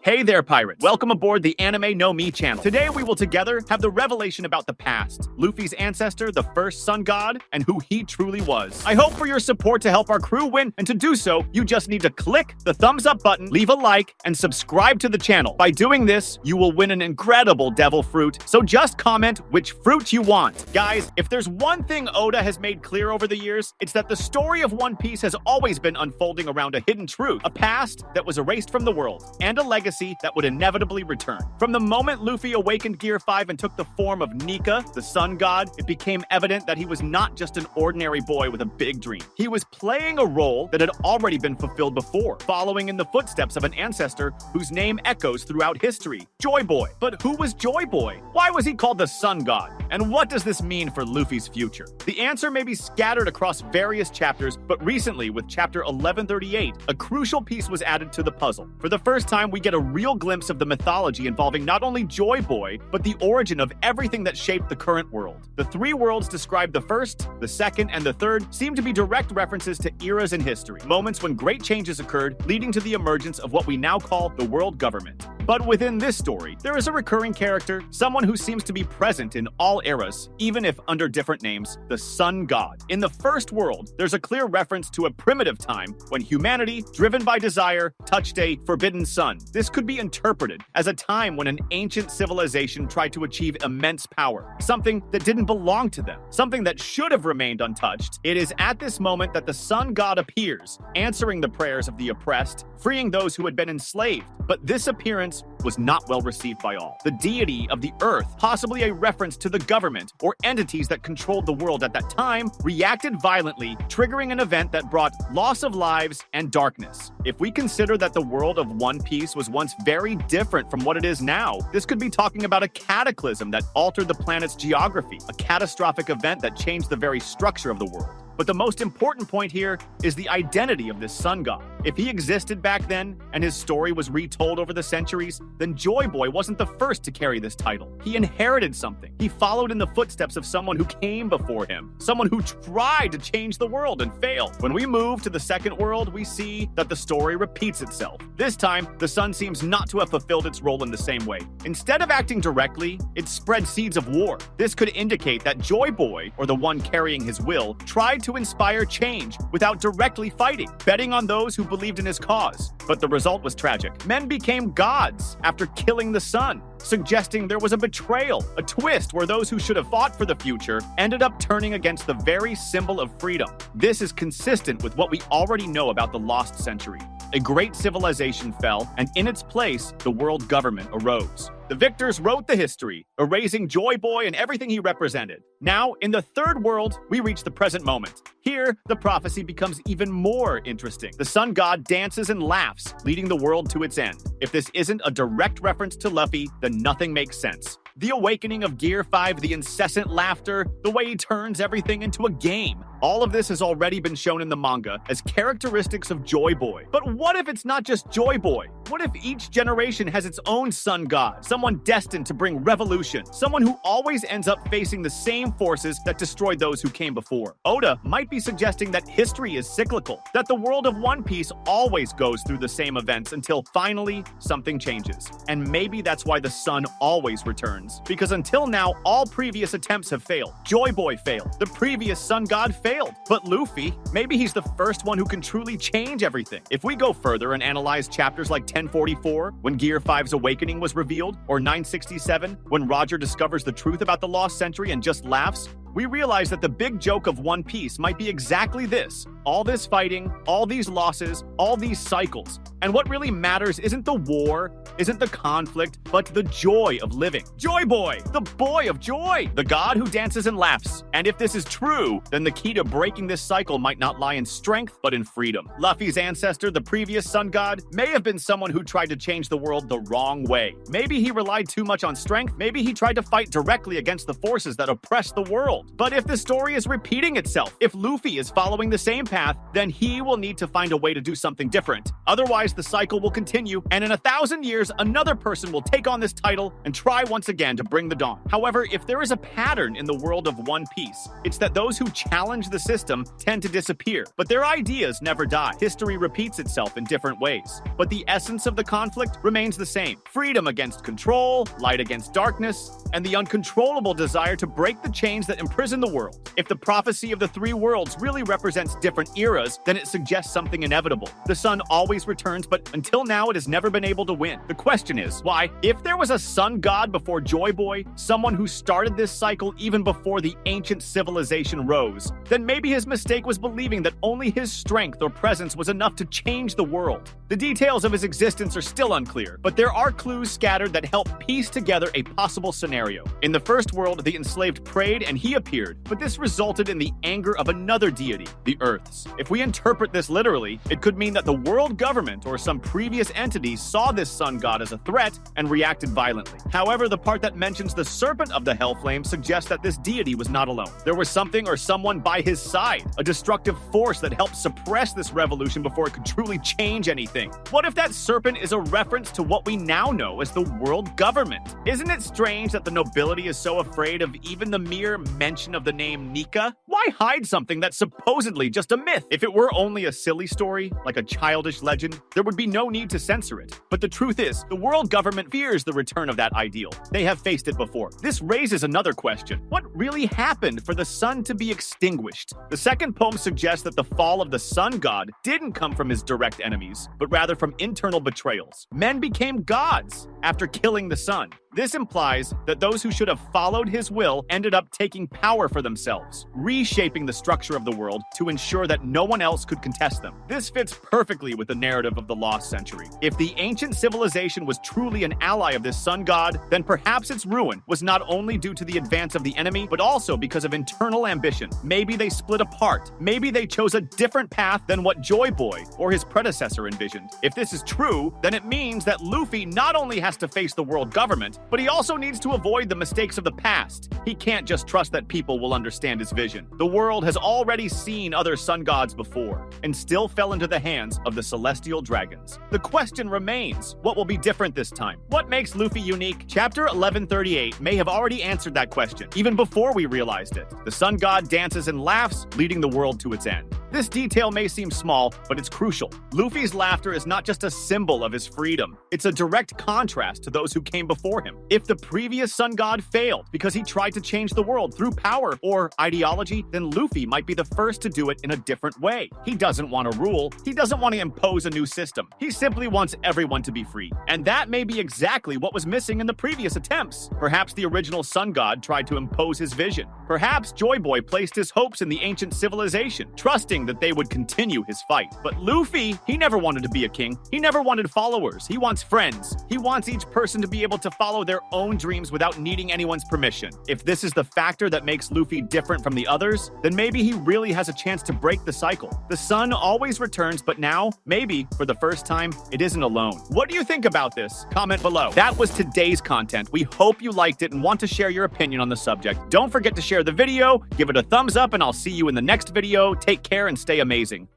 Hey there, pirates. Welcome aboard the Anime No Me channel. Today we will together have the revelation about the past, Luffy's ancestor, the first sun god, and who he truly was. I hope for your support to help our crew win, and to do so, you just need to click the thumbs up button, leave a like, and subscribe to the channel. By doing this, you will win an incredible devil fruit, so just comment which fruit you want. Guys, if there's one thing Oda has made clear over the years, it's that the story of One Piece has always been unfolding around a hidden truth, a past that was erased from the world, and a legacy that would inevitably return. From the moment Luffy awakened Gear 5 and took the form of Nika, the sun god, it became evident that he was not just an ordinary boy with a big dream. He was playing a role that had already been fulfilled before, following in the footsteps of an ancestor whose name echoes throughout history, Joy Boy. But who was Joy Boy? Why was he called the sun god? And what does this mean for Luffy's future? The answer may be scattered across various chapters, but recently, with chapter 1138, a crucial piece was added to the puzzle. For the first time, we get a real glimpse of the mythology involving not only Joy Boy, but the origin of everything that shaped the current world. The three worlds described, the first, the second, and the third, seem to be direct references to eras in history, moments when great changes occurred, leading to the emergence of what we now call the world government. But within this story, there is a recurring character, someone who seems to be present in all eras, even if under different names, the Sun God. In the first world, there's a clear reference to a primitive time when humanity, driven by desire, touched a forbidden sun. This could be interpreted as a time when an ancient civilization tried to achieve immense power, something that didn't belong to them, something that should have remained untouched. It is at this moment that the Sun God appears, answering the prayers of the oppressed, freeing those who had been enslaved. But this appearance was not well received by all. The deity of the earth, possibly a reference to the government or entities that controlled the world at that time, reacted violently, triggering an event that brought loss of lives and darkness. If we consider that the world of One Piece was once very different from what it is now, this could be talking about a cataclysm that altered the planet's geography, a catastrophic event that changed the very structure of the world. But the most important point here is the identity of this sun god. If he existed back then, and his story was retold over the centuries, then Joy Boy wasn't the first to carry this title. He inherited something. He followed in the footsteps of someone who came before him, someone who tried to change the world and failed. When we move to the second world, we see that the story repeats itself. This time, the sun seems not to have fulfilled its role in the same way. Instead of acting directly, it spread seeds of war. This could indicate that Joy Boy, or the one carrying his will, tried to inspire change without directly fighting, betting on those who believed in his cause. But the result was tragic. Men became gods after killing the sun, suggesting there was a betrayal, a twist where those who should have fought for the future ended up turning against the very symbol of freedom. This is consistent with what we already know about the lost century. A great civilization fell, and in its place, the world government arose. The victors wrote the history, erasing Joy Boy and everything he represented. Now, in the third world, we reach the present moment. Here, the prophecy becomes even more interesting. The sun god dances and laughs, leading the world to its end. If this isn't a direct reference to Luffy, then nothing makes sense. The awakening of Gear 5, the incessant laughter, the way he turns everything into a game. All of this has already been shown in the manga as characteristics of Joy Boy. But what if it's not just Joy Boy? What if each generation has its own sun god? Someone destined to bring revolution. Someone who always ends up facing the same forces that destroyed those who came before. Oda might be suggesting that history is cyclical, that the world of One Piece always goes through the same events until finally something changes. And maybe that's why the sun always returns. Because until now, all previous attempts have failed. Joy Boy failed. The previous sun god failed. But Luffy, maybe he's the first one who can truly change everything. If we go further and analyze chapters like 1044, when Gear 5's awakening was revealed, or 967, when Roger discovers the truth about the lost century and just laughs, we realize that the big joke of One Piece might be exactly this. All this fighting, all these losses, all these cycles. And what really matters isn't the war, isn't the conflict, but the joy of living. Joy Boy, the boy of joy, the god who dances and laughs. And if this is true, then the key to breaking this cycle might not lie in strength, but in freedom. Luffy's ancestor, the previous sun god, may have been someone who tried to change the world the wrong way. Maybe he relied too much on strength. Maybe he tried to fight directly against the forces that oppressed the world. But if the story is repeating itself, if Luffy is following the same path, then he will need to find a way to do something different. Otherwise, the cycle will continue, and in 1,000 years, another person will take on this title and try once again to bring the dawn. However, if there is a pattern in the world of One Piece, it's that those who challenge the system tend to disappear, but their ideas never die. History repeats itself in different ways, but the essence of the conflict remains the same. Freedom against control, light against darkness, and the uncontrollable desire to break the chains that imprison the world. If the prophecy of the three worlds really represents different eras, then it suggests something inevitable. The sun always returns, but until now it has never been able to win. The question is, why? If there was a sun god before Joy Boy, someone who started this cycle even before the ancient civilization rose, then maybe his mistake was believing that only his strength or presence was enough to change the world. The details of his existence are still unclear, but there are clues scattered that help piece together a possible scenario. In the first world, the enslaved prayed and he appeared, but this resulted in the anger of another deity, the Earths. If we interpret this literally, it could mean that the world government or some previous entity saw this sun god as a threat and reacted violently. However, the part that mentions the serpent of the Hellflame suggests that this deity was not alone. There was something or someone by his side, a destructive force that helped suppress this revolution before it could truly change anything. What if that serpent is a reference to what we now know as the world government? Isn't it strange that the nobility is so afraid of even the mere mention of the name Nika? Why hide something that's supposedly just a myth? If it were only a silly story, like a childish legend, there would be no need to censor it. But the truth is, the world government fears the return of that ideal. They have faced it before. This raises another question. What really happened for the sun to be extinguished? The second poem suggests that the fall of the sun god didn't come from his direct enemies, but rather from internal betrayals. Men became gods after killing the sun. This implies that those who should have followed his will ended up taking power for themselves, reshaping the structure of the world to ensure that no one else could contest them. This fits perfectly with the narrative of the lost century. If the ancient civilization was truly an ally of this sun god, then perhaps its ruin was not only due to the advance of the enemy, but also because of internal ambition. Maybe they split apart. Maybe they chose a different path than what Joy Boy or his predecessor envisioned. If this is true, then it means that Luffy not only has to face the world government, but he also needs to avoid the mistakes of the past. He can't just trust that people will understand his vision. The world has already seen other sun gods before, and still fell into the hands of the celestial dragons. The question remains, what will be different this time? What makes Luffy unique? Chapter 1138 may have already answered that question, even before we realized it. The sun god dances and laughs, leading the world to its end. This detail may seem small, but it's crucial. Luffy's laughter is not just a symbol of his freedom. It's a direct contrast to those who came before him. If the previous sun god failed because he tried to change the world through power or ideology, then Luffy might be the first to do it in a different way. He doesn't want to rule. He doesn't want to impose a new system. He simply wants everyone to be free. And that may be exactly what was missing in the previous attempts. Perhaps the original sun god tried to impose his vision. Perhaps Joy Boy placed his hopes in the ancient civilization, trusting that they would continue his fight. But Luffy, he never wanted to be a king. He never wanted followers. He wants friends. He wants each person to be able to follow their own dreams without needing anyone's permission. If this is the factor that makes Luffy different from the others, then maybe he really has a chance to break the cycle. The sun always returns, but now, maybe, for the first time, it isn't alone. What do you think about this? Comment below. That was today's content. We hope you liked it and want to share your opinion on the subject. Don't forget to share the video, give it a thumbs up, and I'll see you in the next video. Take care and stay amazing.